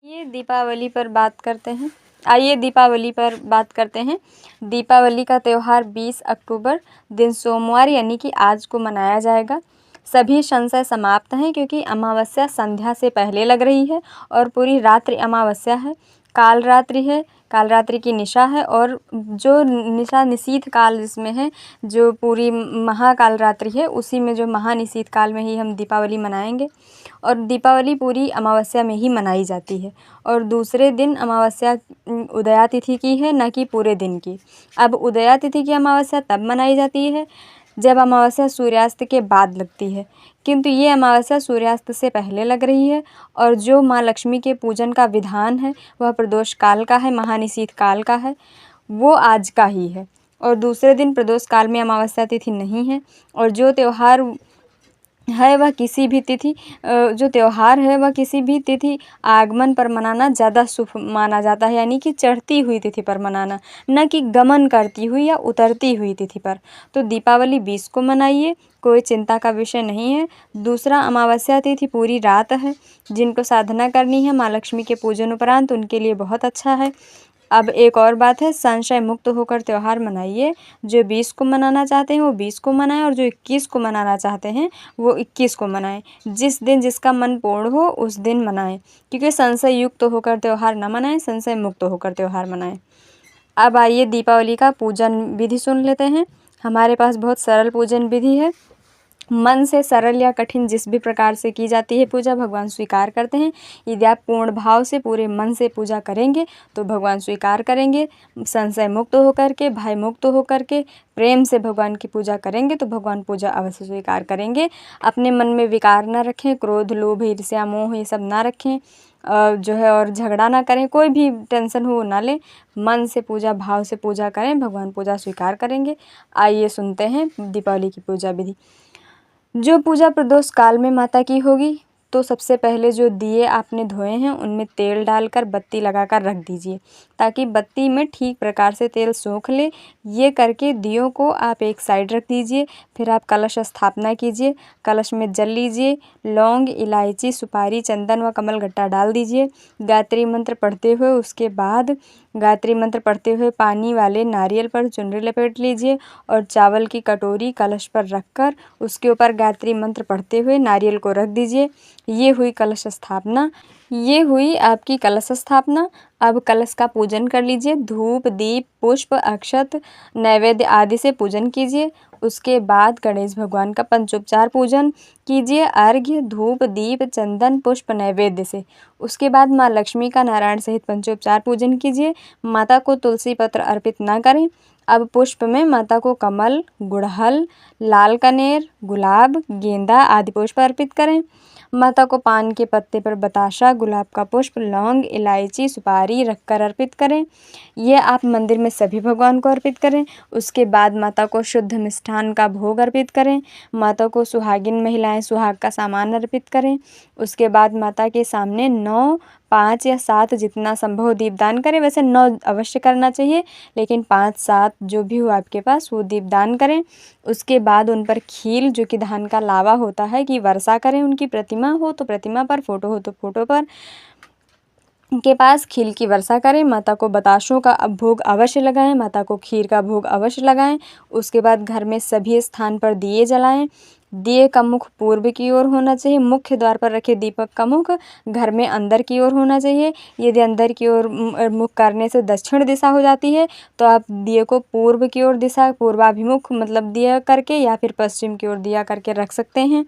ये दीपावली पर बात करते हैं आइए दीपावली पर बात करते हैं। दीपावली का त्यौहार 20 अक्टूबर दिन सोमवार यानी कि आज को मनाया जाएगा। सभी संशय समाप्त हैं क्योंकि अमावस्या संध्या से पहले लग रही है और पूरी रात्रि अमावस्या है। काल रात्रि है, काल रात्रि की निशा है और जो निशा निशीथ काल जिसमें है, जो पूरी महाकाल रात्रि है, उसी में जो महानिशीथ काल में ही हम दीपावली मनाएंगे। और दीपावली पूरी अमावस्या में ही मनाई जाती है और दूसरे दिन अमावस्या उदया तिथि की है, न कि पूरे दिन की। अब उदया तिथि की अमावस्या तब मनाई जाती है जब अमावस्या सूर्यास्त के बाद लगती है, किंतु ये अमावस्या सूर्यास्त से पहले लग रही है। और जो माँ लक्ष्मी के पूजन का विधान है वह प्रदोष काल का है, महानिशीथ काल का है, वो आज का ही है। और दूसरे दिन प्रदोष काल में अमावस्या तिथि नहीं है। और जो त्यौहार है वह किसी भी तिथि जो त्यौहार है वह किसी भी तिथि आगमन पर मनाना ज़्यादा शुभ माना जाता है, यानी कि चढ़ती हुई तिथि पर मनाना, न कि गमन करती हुई या उतरती हुई तिथि पर। तो दीपावली 20 को मनाइए, कोई चिंता का विषय नहीं है। दूसरा, अमावस्या तिथि पूरी रात है। जिनको साधना करनी है माँ लक्ष्मी के पूजन उपरांत उनके लिए बहुत अच्छा है। अब एक और बात है, संशय मुक्त होकर त्यौहार मनाइए। जो 20 को मनाना चाहते हैं वो 20 को मनाएं और जो 21 को मनाना चाहते हैं वो 21 को मनाएं। जिस दिन जिसका मन पूर्ण हो उस दिन मनाएं, क्योंकि संशय युक्त होकर त्यौहार न मनाएं, संशय मुक्त होकर त्यौहार मनाएं। अब आइए दीपावली का पूजन विधि सुन लेते हैं। हमारे पास बहुत सरल पूजन विधि है। मन से सरल या कठिन जिस भी प्रकार से की जाती है पूजा भगवान स्वीकार करते हैं। यदि आप पूर्ण भाव से पूरे मन से पूजा करेंगे तो भगवान स्वीकार करेंगे। संशय मुक्त होकर के, भय मुक्त होकर के, प्रेम से भगवान की पूजा करेंगे तो भगवान पूजा अवश्य स्वीकार करेंगे। अपने मन में विकार ना रखें, क्रोध, लोभ, ईर्ष्या, मोह ये सब ना रखें, जो है और झगड़ा ना करें, कोई भी टेंशन हो ना लें। मन से पूजा, भाव से पूजा करें, भगवान पूजा स्वीकार करेंगे। आइए सुनते हैं दीपावली की पूजा विधि। जो पूजा प्रदोष काल में माता की होगी तो सबसे पहले जो दिए आपने धोए हैं उनमें तेल डालकर बत्ती लगाकर रख दीजिए, ताकि बत्ती में ठीक प्रकार से तेल सोख ले। ये करके दियों को आप एक साइड रख दीजिए। फिर आप कलश स्थापना कीजिए। कलश में जल लीजिए, लौंग, इलायची, सुपारी, चंदन व कमलगट्टा डाल दीजिए। गायत्री मंत्र पढ़ते हुए उसके बाद गायत्री मंत्र पढ़ते हुए पानी वाले नारियल पर चुनरी लपेट लीजिए और चावल की कटोरी कलश पर रखकर उसके ऊपर गायत्री मंत्र पढ़ते हुए नारियल को रख दीजिए। ये हुई कलश स्थापना। ये हुई आपकी कलश स्थापना। अब कलश का पूजन कर लीजिए। धूप, दीप, पुष्प, अक्षत, नैवेद्य आदि से पूजन कीजिए। उसके बाद गणेश भगवान का पंचोपचार पूजन कीजिए, अर्घ्य, धूप, दीप, चंदन, पुष्प, नैवेद्य से। उसके बाद माँ लक्ष्मी का नारायण सहित पंचोपचार पूजन कीजिए। माता को तुलसी पत्र अर्पित ना करें। अब पुष्प में माता को कमल, गुड़हल, लाल कनेर, गुलाब, गेंदा आदि पुष्प अर्पित करें। माता को पान के पत्ते पर बताशा, गुलाब का पुष्प, लौंग, इलायची, सुपारी रखकर अर्पित करें। ये आप मंदिर में सभी भगवान को अर्पित करें। उसके बाद माता को शुद्ध मिष्ठान का भोग अर्पित करें। माता को सुहागिन महिलाएं सुहाग का सामान अर्पित करें। उसके बाद माता के सामने 9, 5 या 7 जितना संभव दीपदान करें। वैसे 9 अवश्य करना चाहिए, लेकिन 5, 7 जो भी हो आपके पास वो दीपदान करें। उसके बाद उन पर खील, जो कि धान का लावा होता है, की वर्षा करें। उनकी प्रतिमा हो तो प्रतिमा पर, फोटो हो तो फोटो पर के पास खील की वर्षा करें। माता को बताशों का भोग अवश्य लगाएं। माता को खीर का भोग अवश्य लगाएं। उसके बाद घर में सभी स्थान पर दिए जलाएं। दिए का मुख पूर्व की ओर होना चाहिए। मुख्य द्वार पर रखे दीपक का मुख घर में अंदर की ओर होना चाहिए। यदि अंदर की ओर मुख करने से दक्षिण दिशा हो जाती है तो आप दिए को पूर्व की ओर दिशा, पूर्वाभिमुख मतलब दिया करके, या फिर पश्चिम की ओर दिया करके रख सकते हैं।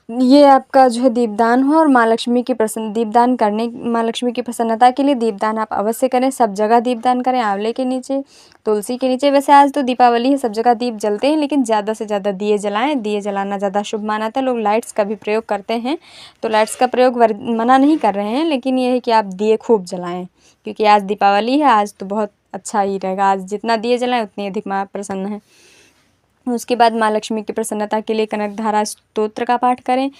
ये आपका जो है दीपदान हो। और माँ लक्ष्मी की दीपदान करने, माँ लक्ष्मी की प्रसन्नता के लिए दीपदान आप अवश्य करें। सब जगह दीपदान करें, आंवले के नीचे, तुलसी के नीचे। वैसे आज तो दीपावली है, सब जगह दीप जलते हैं, लेकिन ज़्यादा से ज़्यादा दिए जलाएं। दिए जलाना ज़्यादा शुभ माना था। लोग लाइट्स का भी प्रयोग करते हैं, तो लाइट्स का प्रयोग मना नहीं कर रहे हैं, लेकिन ये है कि आप दिए खूब जलाएँ, क्योंकि आज दीपावली है। आज तो बहुत अच्छा ही रहेगा। आज जितना दिए जलाएँ उतनी अधिक माँ प्रसन्न है। उसके बाद माँ लक्ष्मी की प्रसन्नता के लिए कनकधारा स्तोत्र का पाठ करें।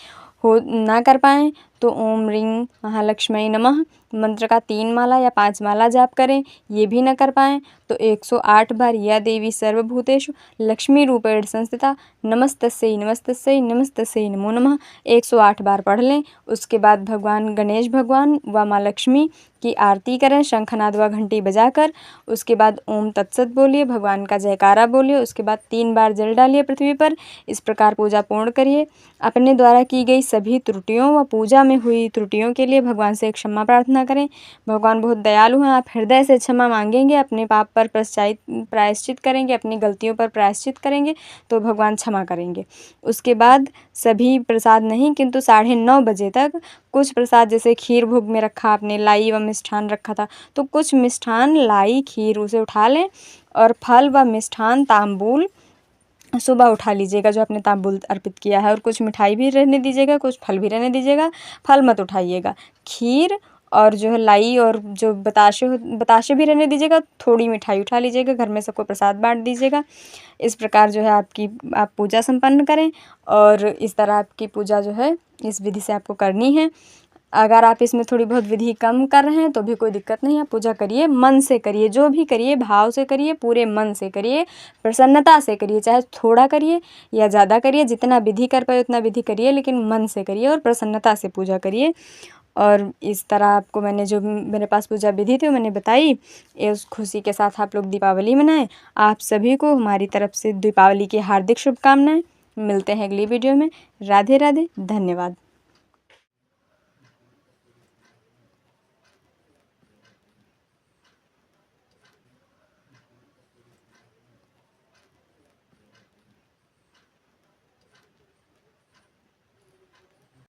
हो ना कर पाएँ तो ओम ह्रीं महालक्ष्मी नमः मंत्र का 3 माला या 5 माला जाप करें। ये भी न कर पाएँ तो 108 बार या देवी सर्वभूतेषु लक्ष्मी रूपेण संस्थिता नमस्तस्यै नमस्तस्यै नमस्तस्यै नमो नमः 108 बार पढ़ लें। उसके बाद भगवान गणेश भगवान व माँ लक्ष्मी की आरती करें शंखनाद व घंटी बजाकर। उसके बाद ओम तत्सत बोलिए, भगवान का जयकारा बोलिए। उसके बाद 3 बार जल डालिए पृथ्वी पर। इस प्रकार पूजा पूर्ण करिए। अपने द्वारा की गई सभी त्रुटियों व पूजा में हुई त्रुटियों के लिए भगवान से क्षमा प्रार्थना करें। भगवान बहुत दयालु हैं, आप हृदय से क्षमा मांगेंगे, अपने पाप पर प्रायश्चित करेंगे, अपनी गलतियों पर प्रायश्चित करेंगे तो भगवान क्षमा करेंगे। उसके बाद सभी प्रसाद नहीं किंतु 9:30 बजे तक कुछ प्रसाद जैसे खीर भोग में रखा आपने, लाई व मिष्ठान रखा था तो कुछ मिष्ठान, लाई, खीर उसे उठा लें और फल व मिष्ठान तांबूल सुबह उठा लीजिएगा जो आपने तांबूल अर्पित किया है। और कुछ मिठाई भी रहने दीजिएगा, कुछ फल भी रहने दीजिएगा, फल मत उठाइएगा। खीर और जो है लाई और जो बताशे भी रहने दीजिएगा, थोड़ी मिठाई उठा लीजिएगा, घर में सबको प्रसाद बांट दीजिएगा। इस प्रकार जो है आप पूजा संपन्न करें और इस तरह आपकी पूजा जो है इस विधि से आपको करनी है। अगर आप इसमें थोड़ी बहुत विधि कम कर रहे हैं तो भी कोई दिक्कत नहीं है। पूजा करिए, मन से करिए, जो भी करिए भाव से करिए, पूरे मन से करिए, प्रसन्नता से करिए। चाहे थोड़ा करिए या ज़्यादा करिए, जितना विधि कर पाए उतना विधि करिए, लेकिन मन से करिए और प्रसन्नता से पूजा करिए। और इस तरह आपको मैंने जो मेरे पास पूजा विधि थी वो मैंने बताई। इस खुशी के साथ आप लोग दीपावली मनाएं। आप सभी को हमारी तरफ से दीपावली की हार्दिक शुभकामनाएं। मिलते हैं अगली वीडियो में। राधे राधे, धन्यवाद।